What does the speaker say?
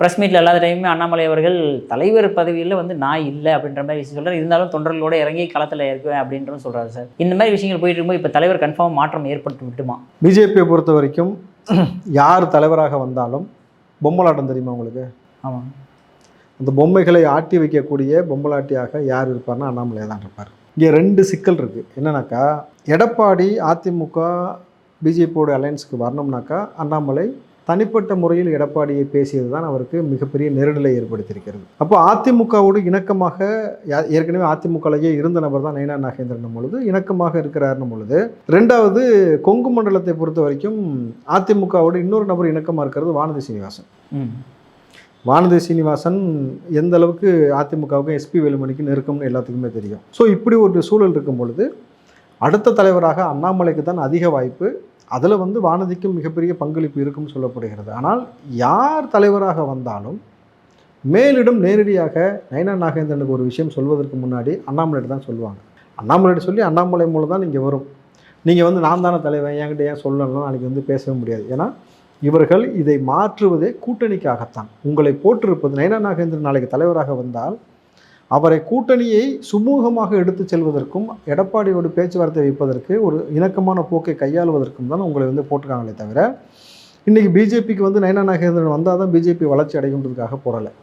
Press மீட்டில் எல்லா டைமுமே அண்ணாமலை அவர்கள் தலைவர் பதவியில் வந்து நான் இல்லை அப்படின்ற மாதிரி விஷயம் சொல்கிறார். இருந்தாலும் தொண்டர்களோடு இறங்கி களத்தில் இருக்குவேன் அப்படின்றதும் சொல்கிறாரு சார். இந்த மாதிரி விஷயங்கள் போயிட்டு இருக்கும்போது இப்போ தலைவர் கன்ஃபார்ம் மாற்றம் ஏற்பட்டு விட்டுமா? பிஜேபியை பொறுத்த வரைக்கும் யார் தலைவராக வந்தாலும் பொம்மலாட்டம் தெரியுமா உங்களுக்கு? ஆமாம். அந்த பொம்மைகளை ஆட்டி வைக்கக்கூடிய பொம்மலாட்டியாக யார் இருப்பார்னா அண்ணாமலை தான் இருப்பார். இங்கே 2 சிக்கல் இருக்குது. என்னன்னாக்கா, எடப்பாடி அதிமுக பிஜேபியோட அலையன்ஸுக்கு வரணும்னாக்கா அண்ணாமலை தனிப்பட்ட முறையில் எடப்பாடியை பேசியது தான் அவருக்கு மிகப்பெரிய நெருடலை ஏற்படுத்தியிருக்கிறது. அப்போ அதிமுகவோடு இணக்கமாக, ஏற்கனவே அதிமுகலையே இருந்த நபர் தான் நயினார் நாகேந்திரன் பொழுது இணக்கமாக இருக்கிறார்னும் பொழுது, 2வது கொங்கு மண்டலத்தை பொறுத்த வரைக்கும் அதிமுகவோடு இன்னொரு நபர் இணக்கமாக இருக்கிறது வானதி சீனிவாசன். வானதி சீனிவாசன் எந்த அளவுக்கு அதிமுகவுக்கும் எஸ்பி வேலுமணிக்கு நெருக்கம்னு எல்லாத்துக்குமே தெரியும். ஸோ இப்படி ஒரு சூழல் இருக்கும் பொழுது அடுத்த தலைவராக அண்ணாமலைக்கு தான் அதிக வாய்ப்பு. அதில் வந்து வானதிக்கும் மிகப்பெரிய பங்களிப்பு இருக்குன்னு சொல்லப்படுகிறது. ஆனால் யார் தலைவராக வந்தாலும் மேலிடம் நேரடியாக நயினார் நாகேந்திரனுக்கு ஒரு விஷயம் சொல்வதற்கு முன்னாடி அண்ணாமலையிட்ட தான் சொல்லுவாங்க. அண்ணாமலையிட்ட சொல்லி அண்ணாமலை மூலம் தான் நீங்கள் வரும். நீங்கள் வந்து நான் தானே தலைவன், என்கிட்ட ஏன் சொல்லணும், நாளைக்கு வந்து பேசவே முடியாது. ஏன்னா இவர்கள் இதை மாற்றுவதே கூட்டணிக்காகத்தான். உங்களை போட்டிருப்பது நயினார் நாகேந்திரன் நாளைக்கு தலைவராக வந்தால் அவரை கூட்டணியை சுமூகமாக எடுத்து செல்வதற்கும் எடப்பாடியோடு பேச்சுவார்த்தை வைப்பதற்கு ஒரு இணக்கமான போக்கை கையாளுவதற்கும் தான் உங்களை வந்து போட்டிருக்காங்களே தவிர, இன்றைக்கி பிஜேபிக்கு வந்து நயினார் நாகேந்திரன் வந்தால் தான் பிஜேபி வளர்ச்சி அடையுன்றதுக்காக போடலை.